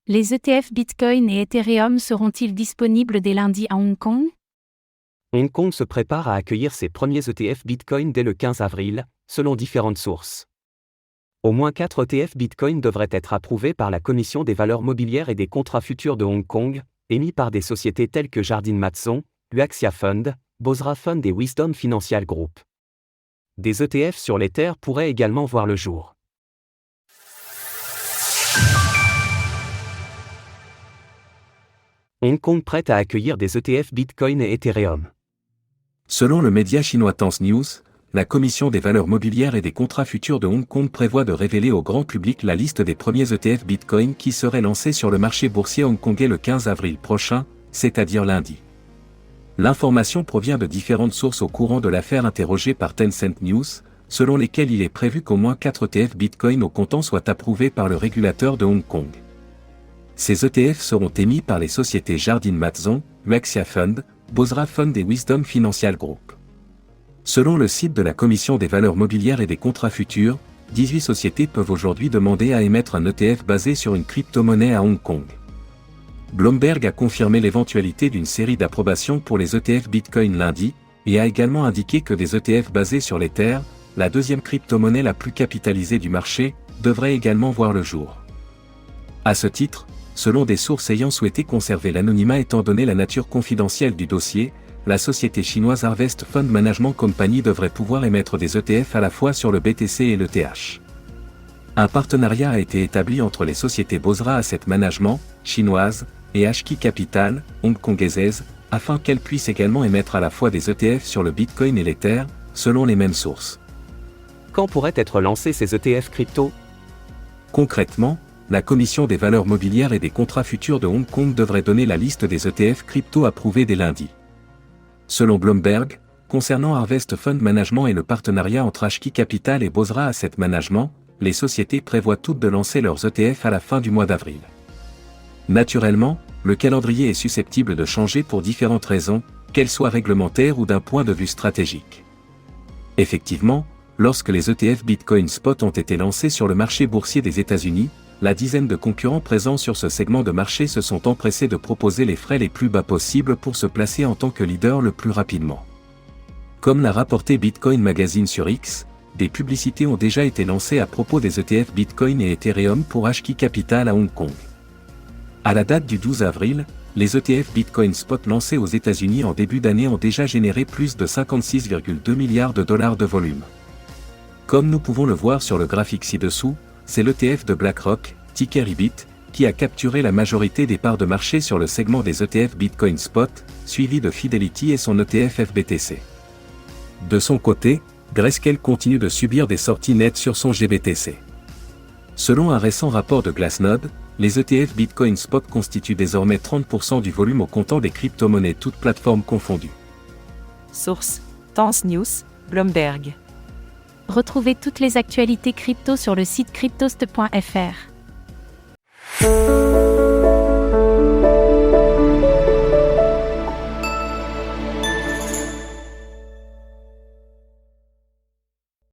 Les ETF Bitcoin et Ethereum seront-ils disponibles dès lundi à Hong Kong? Hong Kong se prépare à accueillir ses premiers ETF Bitcoin dès le 15 avril, selon différentes sources. Au moins 4 ETF Bitcoin devraient être approuvés par la Commission des valeurs mobilières et des contrats futurs de Hong Kong, émis par des sociétés telles que Jardine Matheson, Huaxia Fund, Bosra Fund et Wisdom Financial Group. Des ETF sur l'Ether pourraient également voir le jour. Hong Kong prête à accueillir des ETF Bitcoin et Ethereum. Selon le média chinois Tanz News, la Commission des valeurs mobilières et des contrats futurs de Hong Kong prévoit de révéler au grand public la liste des premiers ETF Bitcoin qui seraient lancés sur le marché boursier hongkongais le 15 avril prochain, c'est-à-dire lundi. L'information provient de différentes sources au courant de l'affaire interrogées par Tencent News, selon lesquelles il est prévu qu'au moins 4 ETF Bitcoin au comptant soient approuvés par le régulateur de Hong Kong. Ces ETF seront émis par les sociétés Jardine Matheson, Huaxia Fund, Bosra Fund et Wisdom Financial Group. Selon le site de la Commission des valeurs mobilières et des contrats futurs, 18 sociétés peuvent aujourd'hui demander à émettre un ETF basé sur une crypto-monnaie à Hong Kong. Bloomberg a confirmé l'éventualité d'une série d'approbations pour les ETF Bitcoin lundi, et a également indiqué que des ETF basés sur l'Ether, la deuxième crypto-monnaie la plus capitalisée du marché, devraient également voir le jour. À ce titre, selon des sources ayant souhaité conserver l'anonymat étant donné la nature confidentielle du dossier, la société chinoise Harvest Fund Management Company devrait pouvoir émettre des ETF à la fois sur le BTC et le TH. Un partenariat a été établi entre les sociétés Bosra Asset Management, chinoise, et HK Capital, hongkongaises, afin qu'elles puissent également émettre à la fois des ETF sur le Bitcoin et l'Ether, selon les mêmes sources. Quand pourraient être lancés ces ETF crypto? Concrètement, la Commission des valeurs mobilières et des contrats futurs de Hong Kong devrait donner la liste des ETF crypto approuvés dès lundi. Selon Bloomberg, concernant Harvest Fund Management et le partenariat entre HK Capital et Bosra Asset Management, les sociétés prévoient toutes de lancer leurs ETF à la fin du mois d'avril. Naturellement, le calendrier est susceptible de changer pour différentes raisons, qu'elles soient réglementaires ou d'un point de vue stratégique. Effectivement, lorsque les ETF Bitcoin Spot ont été lancés sur le marché boursier des États-Unis, la dizaine de concurrents présents sur ce segment de marché se sont empressés de proposer les frais les plus bas possibles pour se placer en tant que leader le plus rapidement. Comme l'a rapporté Bitcoin Magazine sur X, des publicités ont déjà été lancées à propos des ETF Bitcoin et Ethereum pour HK Capital à Hong Kong. À la date du 12 avril, les ETF Bitcoin Spot lancés aux États-Unis en début d'année ont déjà généré plus de 56,2 milliards de dollars de volume. Comme nous pouvons le voir sur le graphique ci-dessous, c'est l'ETF de BlackRock, ticker IBIT, qui a capturé la majorité des parts de marché sur le segment des ETF Bitcoin Spot, suivi de Fidelity et son ETF FBTC. De son côté, Grayscale continue de subir des sorties nettes sur son GBTC. Selon un récent rapport de Glassnode, les ETF Bitcoin Spot constituent désormais 30% du volume au comptant des crypto-monnaies toutes plateformes confondues. Source: Tanz News, Bloomberg. Retrouvez toutes les actualités crypto sur le site cryptost.fr.